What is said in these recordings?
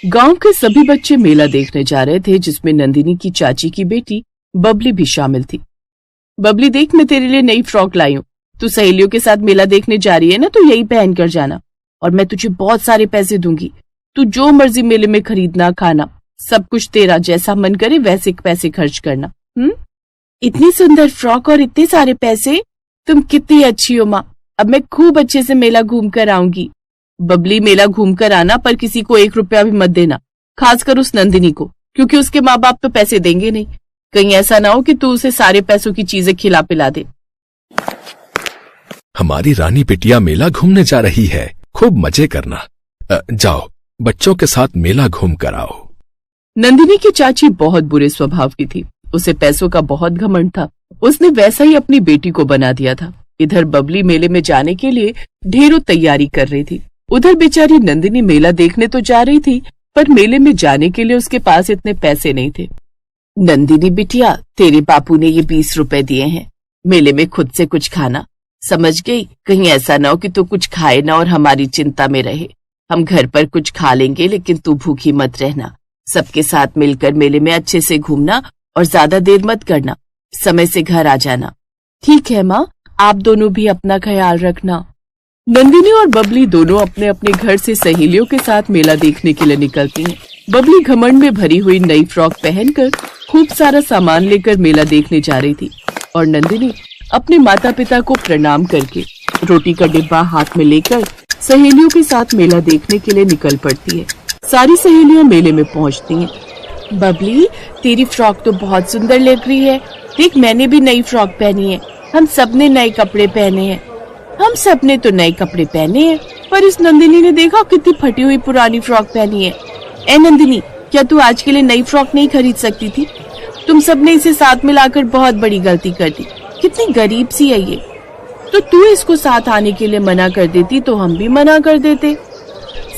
गांव के सभी बच्चे मेला देखने जा रहे थे, जिसमें नंदिनी की चाची की बेटी बबली भी शामिल थी। बबली देख, मैं तेरे लिए नई फ्रॉक लाई हूँ। तू सहेलियों के साथ मेला देखने जा रही है ना, तो यही पहन कर जाना और मैं तुझे बहुत सारे पैसे दूंगी। तू जो मर्जी मेले में खरीदना, खाना, सब कुछ तेरा, जैसा मन करे वैसे पैसे खर्च करना। इतनी सुंदर फ्रॉक और इतने सारे पैसे, तुम कितनी अच्छी हो माँ। अब मैं खूब अच्छे से मेला घूम कर आऊंगी। बबली, मेला घूम कर आना, पर किसी को 1 रुपया भी मत देना, खासकर उस नंदिनी को, क्योंकि उसके माँ बाप तो पैसे देंगे नहीं। कहीं ऐसा ना हो कि तू उसे सारे पैसों की चीजें खिला पिला दे। हमारी रानी बिटिया मेला घूमने जा रही है, खूब मजे करना। जाओ, बच्चों के साथ मेला घूम कर आओ। नंदिनी की चाची बहुत बुरे स्वभाव की थी। उसे पैसों का बहुत घमंड था। उसने वैसा ही अपनी बेटी को बना दिया था। इधर बबली मेले में जाने के लिए ढेरों तैयारी कर रही थी। उधर बेचारी नंदिनी मेला देखने तो जा रही थी, पर मेले में जाने के लिए उसके पास इतने पैसे नहीं थे। नंदिनी बिटिया, तेरे बापू ने ये 20 रुपए दिए हैं, मेले में खुद से कुछ खाना, समझ गई? कहीं ऐसा ना हो कि तू कुछ खाए ना और हमारी चिंता में रहे। हम घर पर कुछ खा लेंगे, लेकिन तू भूखी मत रहना। सबके साथ मिलकर मेले में अच्छे से घूमना और ज्यादा देर मत करना, समय से घर आ जाना। ठीक है माँ, आप दोनों भी अपना ख्याल रखना। नंदिनी और बबली दोनों अपने अपने घर से सहेलियों के साथ मेला देखने के लिए निकलती हैं। बबली घमंड में भरी हुई नई फ्रॉक पहनकर खूब सारा सामान लेकर मेला देखने जा रही थी और नंदिनी अपने माता पिता को प्रणाम करके रोटी का डिब्बा हाथ में लेकर सहेलियों के साथ मेला देखने के लिए निकल पड़ती है। सारी सहेलियां मेले में पहुंचती हैं। बबली, तेरी फ्रॉक तो बहुत सुंदर लग रही है। देख, मैंने भी नई फ्रॉक पहनी है। हम सबने नए कपड़े पहने हैं। हम सबने तो नए कपड़े पहने हैं, पर इस नंदिनी ने देखा कितनी फटी हुई पुरानी फ्रॉक पहनी है। ए नंदिनी, क्या तू आज के लिए नई फ्रॉक नहीं खरीद सकती थी? तुम सबने इसे साथ मिलाकर बहुत बड़ी गलती कर दी। कितनी गरीब सी है ये। तो तू इसको साथ आने के लिए मना कर देती तो हम भी मना कर देते।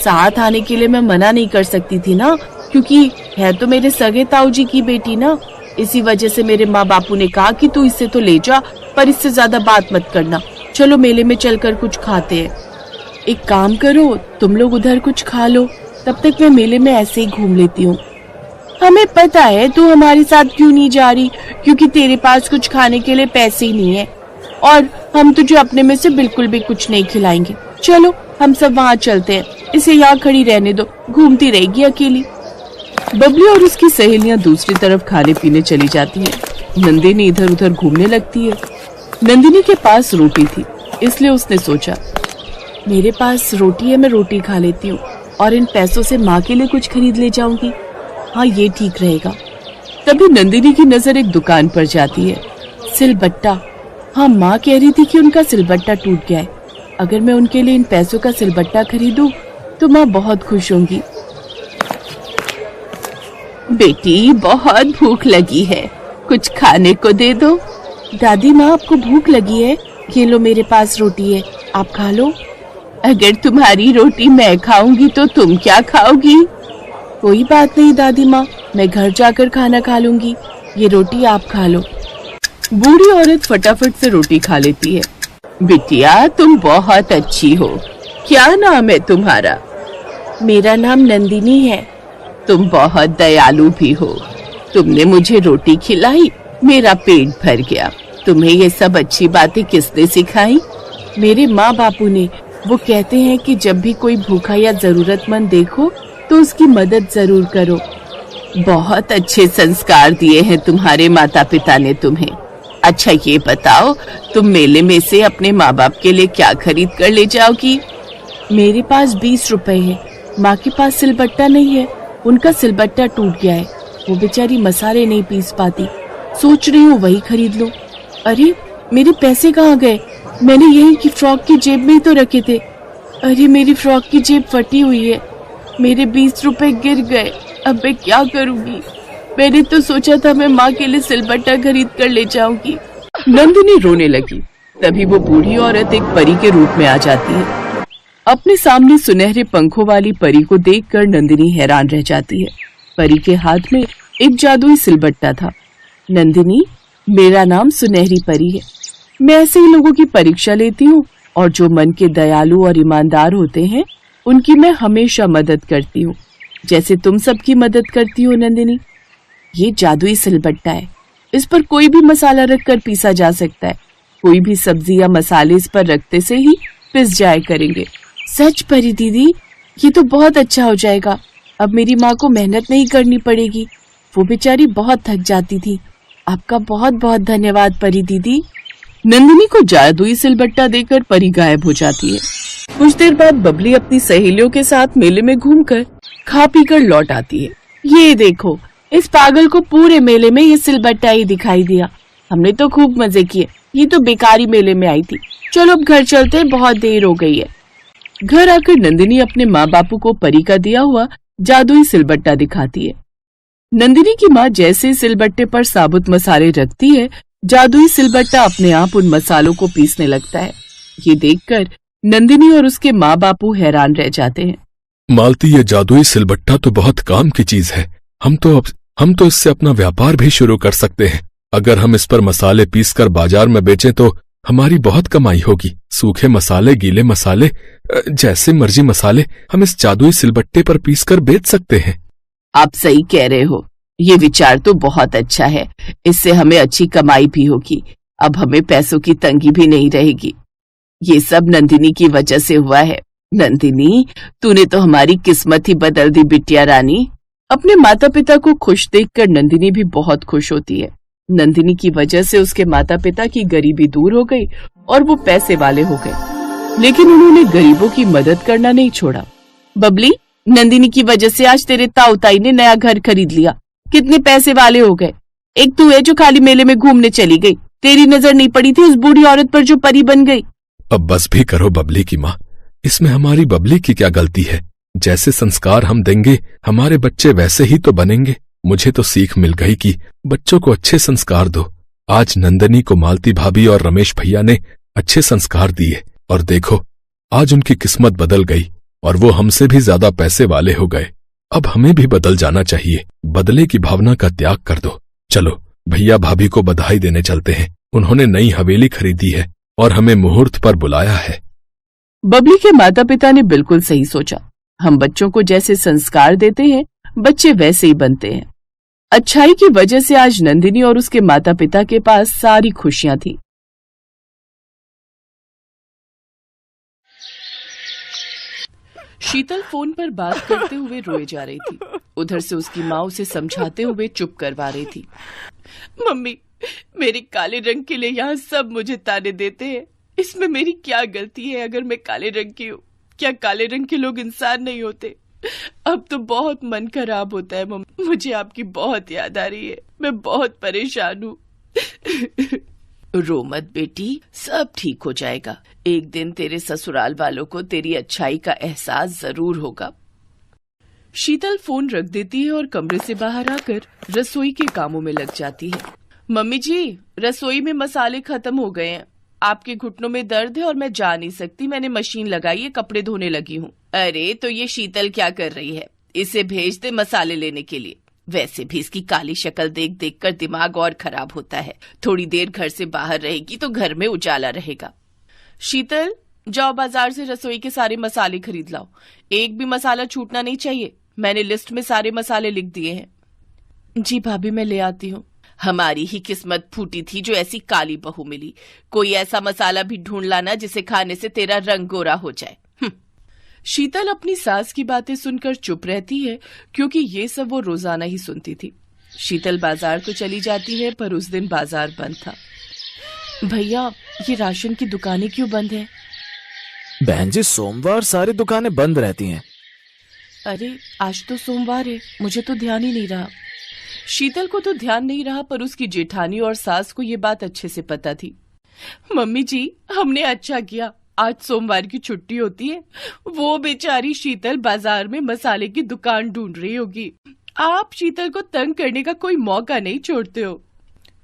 साथ आने के लिए मैं मना नहीं कर सकती थी ना, क्योंकि है तो मेरे सगे ताऊ जी की बेटी ना। इसी वजह से मेरे माँ बापू ने कहा कि तू इससे तो ले जा, पर इससे ज्यादा बात मत करना। चलो मेले में चलकर कुछ खाते हैं। एक काम करो, तुम लोग उधर कुछ खा लो, तब तक मैं मेले में ऐसे ही घूम लेती हूँ। हमें पता है तू हमारे साथ क्यों नहीं जा रही, क्योंकि तेरे पास कुछ खाने के लिए पैसे ही नहीं है और हम तुझे अपने में से बिल्कुल भी कुछ नहीं खिलाएंगे। चलो हम सब वहाँ चलते हैं, इसे यहाँ खड़ी रहने दो, घूमती रहेगी अकेली। बबली और उसकी सहेलियां दूसरी तरफ खाने पीने चली जाती हैं। नंदिनी इधर उधर घूमने लगती है। नंदिनी के पास रोटी थी, इसलिए उसने सोचा मेरे पास रोटी है, मैं रोटी खा लेती हूँ और इन पैसों से माँ के लिए कुछ खरीद ले जाऊंगी। हाँ, ये ठीक रहेगा। तभी नंदिनी की नजर एक दुकान पर जाती है। सिलबट्टा। हाँ, माँ कह रही थी कि उनका सिलबट्टा टूट गया है। अगर मैं उनके लिए इन पैसों का सिलबट्टा खरीदूं तो माँ बहुत खुश होंगी। बेटी, बहुत भूख लगी है, कुछ खाने को दे दो। दादी माँ, आपको भूख लगी है? ये लो, मेरे पास रोटी है, आप खा लो। अगर तुम्हारी रोटी मैं खाऊंगी तो तुम क्या खाओगी? कोई बात नहीं दादी माँ, मैं घर जाकर खाना खा लूंगी। ये रोटी आप खा लो। बूढ़ी औरत फटाफट से रोटी खा लेती है। बिटिया, तुम बहुत अच्छी हो। क्या नाम है तुम्हारा? मेरा नाम नंदिनी है। तुम बहुत दयालु भी हो। तुमने मुझे रोटी खिलाई, मेरा पेट भर गया। तुम्हें ये सब अच्छी बातें किसने सिखाई? मेरे माँ बापू ने। वो कहते हैं कि जब भी कोई भूखा या जरूरतमंद देखो तो उसकी मदद जरूर करो। बहुत अच्छे संस्कार दिए हैं तुम्हारे माता पिता ने तुम्हें। अच्छा, ये बताओ, तुम मेले में से अपने माँ बाप के लिए क्या खरीद कर ले जाओगी? मेरे पास 20 रुपए है। माँ के पास सिलबट्टा नहीं है, उनका सिलबट्टा टूट गया है। वो बेचारी मसाले नहीं पीस पाती। सोच रही हूँ वही खरीद लो। अरे, मेरे पैसे कहाँ गए? मैंने यही की फ्रॉक की जेब में ही तो रखे थे। अरे, मेरी फ्रॉक की जेब फटी हुई है। मेरे 20 रुपए गिर गए। अब मैं क्या करूँगी? मैंने तो सोचा था मैं माँ के लिए सिलबट्टा खरीद कर ले जाऊंगी। नंदिनी रोने लगी। तभी वो बूढ़ी औरत एक परी के रूप में आ जाती है। अपने सामने सुनहरे पंखों वाली परी को देखकर नंदिनी हैरान रह जाती है। परी के हाथ में एक जादुई सिलबट्टा था। नंदिनी, मेरा नाम सुनहरी परी है। मैं ऐसे ही लोगों की परीक्षा लेती हूँ और जो मन के दयालु और ईमानदार होते हैं उनकी मैं हमेशा मदद करती हूँ। जैसे तुम सबकी मदद करती हो नंदिनी। ये जादुई सिलबट्टा है, इस पर कोई भी मसाला रखकर पीसा जा सकता है। कोई भी सब्जी या मसाले इस पर रखते से ही पिस जाया करेंगे। सच परी दीदी, ये तो बहुत अच्छा हो जाएगा। अब मेरी माँ को मेहनत नहीं करनी पड़ेगी, वो बेचारी बहुत थक जाती थी। आपका बहुत बहुत धन्यवाद परी दीदी। नंदिनी को जादुई सिलबट्टा देकर परी गायब हो जाती है। कुछ देर बाद बबली अपनी सहेलियों के साथ मेले में घूमकर खा पी कर लौट आती है। ये देखो, इस पागल को पूरे मेले में ये सिलबट्टा ही दिखाई दिया। हमने तो खूब मजे किए, ये तो बेकारी मेले में आई थी। चलो अब घर चलते हैं, बहुत देर हो गई है। घर आकर नंदिनी अपने माँ बापू को परी का दिया हुआ जादुई सिलबट्टा दिखाती है। नंदिनी की माँ जैसे सिलबट्टे पर साबुत मसाले रखती है, जादुई सिलबट्टा अपने आप उन मसालों को पीसने लगता है। ये देखकर नंदिनी और उसके माँ बापू हैरान रह जाते हैं। मालती, ये जादुई सिलबट्टा तो बहुत काम की चीज है। हम तो इससे अपना व्यापार भी शुरू कर सकते हैं। अगर हम इस पर मसाले पीसकर बाजार में बेचें तो हमारी बहुत कमाई होगी। सूखे मसाले, गीले मसाले, जैसे मर्जी मसाले हम इस जादुई सिलबट्टे पर पीसकर बेच सकते हैं। आप सही कह रहे हो, ये विचार तो बहुत अच्छा है। इससे हमें अच्छी कमाई भी होगी। अब हमें पैसों की तंगी भी नहीं रहेगी। ये सब नंदिनी की वजह से हुआ है। नंदिनी, तूने तो हमारी किस्मत ही बदल दी बिटिया रानी। अपने माता पिता को खुश देखकर नंदिनी भी बहुत खुश होती है। नंदिनी की वजह से उसके माता पिता की गरीबी दूर हो गई और वो पैसे वाले हो गए, लेकिन उन्होंने गरीबों की मदद करना नहीं छोड़ा। बबली, नंदिनी की वजह से आज तेरे ताऊ ताई ने नया घर खरीद लिया। कितने पैसे वाले हो गए। एक तू है जो खाली मेले में घूमने चली गई। तेरी नजर नहीं पड़ी थी उस बूढ़ी औरत पर जो परी बन गई। अब बस भी करो बबली की माँ, इसमें हमारी बबली की क्या गलती है। जैसे संस्कार हम देंगे हमारे बच्चे वैसे ही तो बनेंगे। मुझे तो सीख मिल गई कि बच्चों को अच्छे संस्कार दो। आज नंदनी को मालती भाभी और रमेश भैया ने अच्छे संस्कार दिए और देखो आज उनकी किस्मत बदल गई और वो हमसे भी ज्यादा पैसे वाले हो गए। अब हमें भी बदल जाना चाहिए। बदले की भावना का त्याग कर दो। चलो भैया भाभी को बधाई देने चलते हैं। उन्होंने नई हवेली खरीदी है और हमें मुहूर्त पर बुलाया है। बबली के माता पिता ने बिल्कुल सही सोचा। हम बच्चों को जैसे संस्कार देते हैं बच्चे वैसे ही बनते हैं। अच्छाई की वजह से आज नंदिनी और उसके माता पिता के पास सारी खुशियां थी। शीतल फोन पर बात करते हुए रोए जा रही थी। उधर से उसकी माँ उसे समझाते हुए चुप करवा रही थी। मम्मी, मेरे काले रंग के लिए यहाँ सब मुझे ताने देते हैं। इसमें मेरी क्या गलती है अगर मैं काले रंग की हूँ? क्या काले रंग के लोग इंसान नहीं होते? अब तो बहुत मन खराब होता है मम्मी। मुझे आपकी बहुत याद आ रही है। मैं बहुत परेशान हूँ। रो मत बेटी, सब ठीक हो जाएगा। एक दिन तेरे ससुराल वालों को तेरी अच्छाई का एहसास जरूर होगा। शीतल फोन रख देती है और कमरे से बाहर आकर रसोई के कामों में लग जाती है। मम्मी जी, रसोई में मसाले खत्म हो गए हैं। आपके घुटनों में दर्द है और मैं जा नहीं सकती। मैंने मशीन लगाई है, कपड़े धोने लगी हूँ। अरे तो ये शीतल क्या कर रही है? इसे भेज दे मसाले लेने के लिए। वैसे भी इसकी काली शक्ल देख देख कर दिमाग और खराब होता है। थोड़ी देर घर से बाहर रहेगी तो घर में उजाला रहेगा। शीतल, जाओ बाजार से रसोई के सारे मसाले खरीद लाओ। एक भी मसाला छूटना नहीं चाहिए। मैंने लिस्ट में सारे मसाले लिख दिए हैं। जी भाभी, मैं ले आती हूँ। हमारी ही किस्मत फूटी थी जो ऐसी काली बहू मिली। कोई ऐसा मसाला भी ढूंढ लाना जिसे खाने से तेरा रंग गोरा हो जाए। शीतल अपनी सास की बातें सुनकर चुप रहती है क्योंकि ये सब वो रोजाना ही सुनती थी। शीतल बाजार तो चली जाती है पर उस दिन बाजार बंद था। भैया, ये राशन की दुकानें क्यों बंद हैं? बहन जी, सोमवार सारी दुकानें बंद रहती हैं। अरे आज तो सोमवार है, मुझे तो ध्यान ही नहीं रहा। शीतल को तो ध्यान नहीं रहा पर उसकी जेठानी और सास को ये बात अच्छे से पता थी। मम्मी जी, हमने अच्छा किया, आज सोमवार की छुट्टी होती है। वो बेचारी शीतल बाजार में मसाले की दुकान ढूंढ रही होगी। आप शीतल को तंग करने का कोई मौका नहीं छोड़ते हो।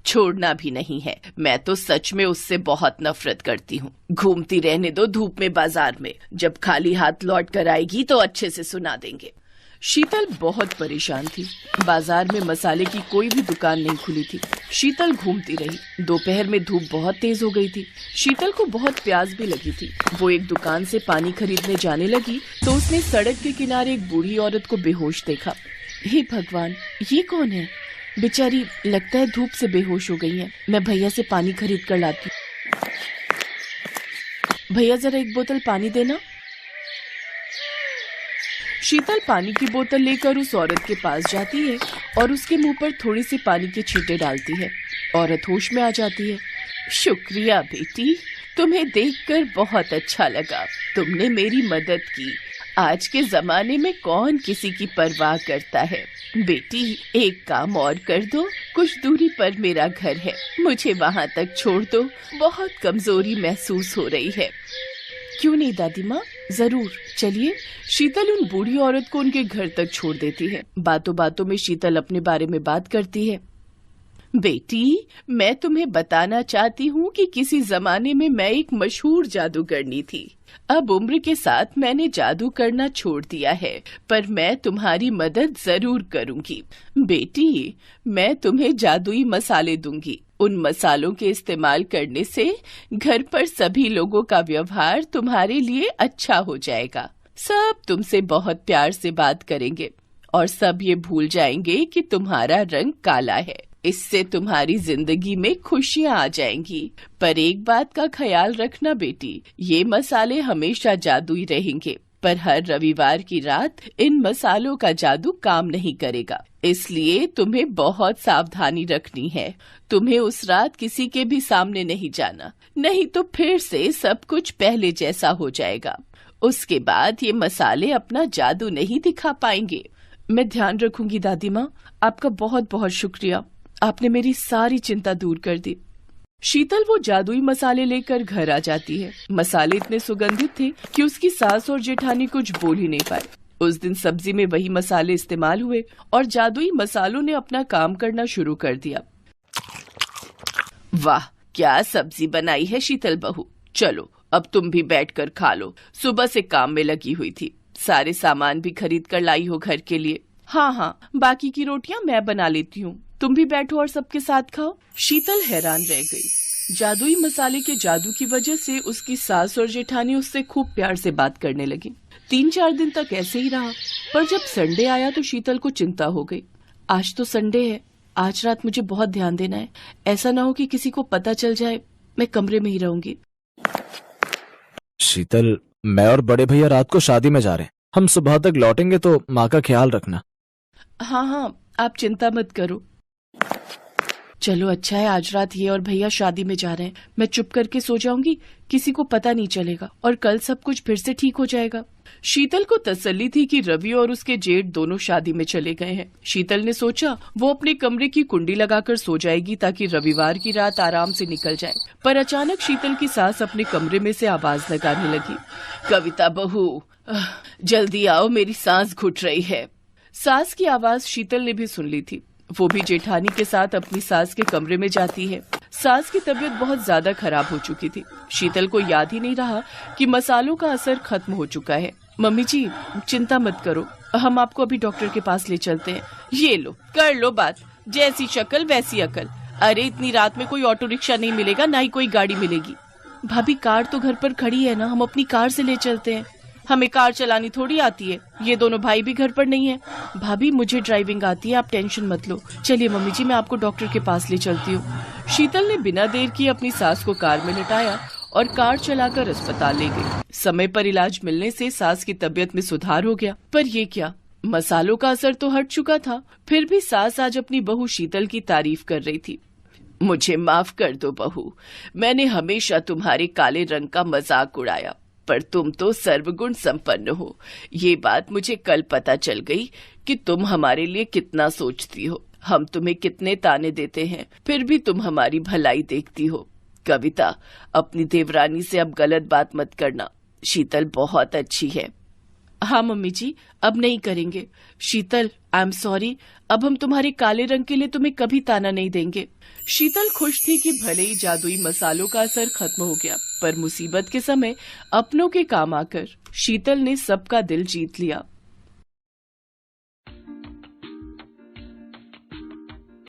छोड़ना भी नहीं है, मैं तो सच में उससे बहुत नफरत करती हूँ। घूमती रहने दो धूप में बाजार में। जब खाली हाथ लौट कर आएगी तो अच्छे से सुना देंगे। शीतल बहुत परेशान थी। बाजार में मसाले की कोई भी दुकान नहीं खुली थी। शीतल घूमती रही। दोपहर में धूप बहुत तेज हो गई थी। शीतल को बहुत प्यास भी लगी थी। वो एक दुकान से पानी खरीदने जाने लगी तो उसने सड़क के किनारे एक बूढ़ी औरत को बेहोश देखा। हे भगवान, ये कौन है? बेचारी लगता है धूप से बेहोश हो गई है। मैं भैया से पानी खरीद कर लाती हूँ। भैया जरा एक बोतल पानी देना। शीतल पानी की बोतल लेकर उस औरत के पास जाती है और उसके मुंह पर थोड़ी सी पानी के छींटे डालती है। औरत होश में आ जाती है। शुक्रिया बेटी, तुम्हें देखकर बहुत अच्छा लगा। तुमने मेरी मदद की। आज के जमाने में कौन किसी की परवाह करता है। बेटी, एक काम और कर दो। कुछ दूरी पर मेरा घर है, मुझे वहाँ तक छोड़ दो। बहुत कमजोरी महसूस हो रही है। क्यों नहीं दादी माँ, जरूर चलिए। शीतल उन बूढ़ी औरत को उनके घर तक छोड़ देती है। बातों बातों में शीतल अपने बारे में बात करती है। बेटी, मैं तुम्हें बताना चाहती हूँ कि किसी जमाने में मैं एक मशहूर जादूगरनी थी। अब उम्र के साथ मैंने जादू करना छोड़ दिया है, पर मैं तुम्हारी मदद जरूर करूँगी। बेटी, मैं तुम्हें जादुई मसाले दूंगी। उन मसालों के इस्तेमाल करने से घर पर सभी लोगों का व्यवहार तुम्हारे लिए अच्छा हो जाएगा। सब तुमसे बहुत प्यार से बात करेंगे और सब ये भूल जाएंगे कि तुम्हारा रंग काला है। इससे तुम्हारी जिंदगी में खुशियाँ आ जाएंगी। पर एक बात का ख्याल रखना बेटी, ये मसाले हमेशा जादुई रहेंगे, पर हर रविवार की रात इन मसालों का जादू काम नहीं करेगा। इसलिए तुम्हें बहुत सावधानी रखनी है। तुम्हें उस रात किसी के भी सामने नहीं जाना, नहीं तो फिर से सब कुछ पहले जैसा हो जाएगा। उसके बाद ये मसाले अपना जादू नहीं दिखा पाएंगे। मैं ध्यान रखूंगी दादी माँ। आपका बहुत बहुत शुक्रिया। आपने मेरी सारी चिंता दूर कर दी। शीतल वो जादुई मसाले लेकर घर आ जाती है। मसाले इतने सुगंधित थे कि उसकी सास और जेठानी कुछ बोल ही नहीं पाए। उस दिन सब्जी में वही मसाले इस्तेमाल हुए और जादुई मसालों ने अपना काम करना शुरू कर दिया। वाह, क्या सब्जी बनाई है शीतल बहू। चलो अब तुम भी बैठकर खा लो। सुबह से काम में लगी हुई थी। सारे सामान भी खरीद कर लाई हो घर के लिए। हाँ, बाकी की रोटियां मैं बना लेती हूँ। तुम भी बैठो और सबके साथ खाओ। शीतल हैरान रह गई। जादुई मसाले के जादू की वजह से उसकी सास और जेठानी उससे खूब प्यार से बात करने लगी। 3-4 दिन तक ऐसे ही रहा, पर जब संडे आया तो शीतल को चिंता हो गई। आज तो संडे है, आज रात मुझे बहुत ध्यान देना है। ऐसा ना हो कि किसी को पता चल जाए। मैं कमरे में ही रहूंगी। शीतल, मैं और बड़े भैया रात को शादी में जा रहे हैं। हम सुबह तक लौटेंगे तो माँ का ख्याल रखना। हाँ, आप चिंता मत करो। चलो अच्छा है, आज रात ये और भैया शादी में जा रहे हैं। मैं चुप करके सो जाऊंगी, किसी को पता नहीं चलेगा और कल सब कुछ फिर से ठीक हो जाएगा। शीतल को तसल्ली थी कि रवि और उसके जेठ दोनों शादी में चले गए हैं। शीतल ने सोचा वो अपने कमरे की कुंडी लगाकर सो जाएगी ताकि रविवार की रात आराम से निकल जाए। पर अचानक शीतल की सास अपने कमरे में से आवाज लगाने लगी। कविता बहू, जल्दी आओ, मेरी सांस घुट रही है। सास की आवाज शीतल ने भी सुन ली थी। वो भी जेठानी के साथ अपनी सास के कमरे में जाती है। सास की तबीयत बहुत ज्यादा खराब हो चुकी थी। शीतल को याद ही नहीं रहा कि मसालों का असर खत्म हो चुका है। मम्मी जी, चिंता मत करो, हम आपको अभी डॉक्टर के पास ले चलते हैं। ये लो, कर लो बात। जैसी शक्ल वैसी अकल। अरे इतनी रात में कोई ऑटो रिक्शा नहीं मिलेगा, ना ही कोई गाड़ी मिलेगी। भाभी, कार तो घर पर खड़ी है ना, हम अपनी कार से ले चलते हैं। हमें कार चलानी थोड़ी आती है। ये दोनों भाई भी घर पर नहीं है। भाभी, मुझे ड्राइविंग आती है, आप टेंशन मत लो। चलिए मम्मी जी, मैं आपको डॉक्टर के पास ले चलती हूँ। शीतल ने बिना देर किए अपनी सास को कार में लिटाया और कार चलाकर अस्पताल ले गई। समय पर इलाज मिलने से सास की तबीयत में सुधार हो गया। पर ये क्या, मसालों का असर तो हट चुका था, फिर भी सास आज अपनी बहू शीतल की तारीफ कर रही थी। मुझे माफ कर दो बहू, मैंने हमेशा तुम्हारे काले रंग का मजाक उड़ाया, पर तुम तो सर्वगुण संपन्न हो। ये बात मुझे कल पता चल गई कि तुम हमारे लिए कितना सोचती हो। हम तुम्हें कितने ताने देते हैं, फिर भी तुम हमारी भलाई देखती हो। कविता, अपनी देवरानी से अब गलत बात मत करना। शीतल बहुत अच्छी है। हाँ मम्मी जी, अब नहीं करेंगे। शीतल, आई एम सॉरी। अब हम तुम्हारे काले रंग के लिए तुम्हें कभी ताना नहीं देंगे। शीतल खुश थी कि भले ही जादुई मसालों का असर खत्म हो गया, पर मुसीबत के समय अपनों के काम आकर शीतल ने सबका दिल जीत लिया।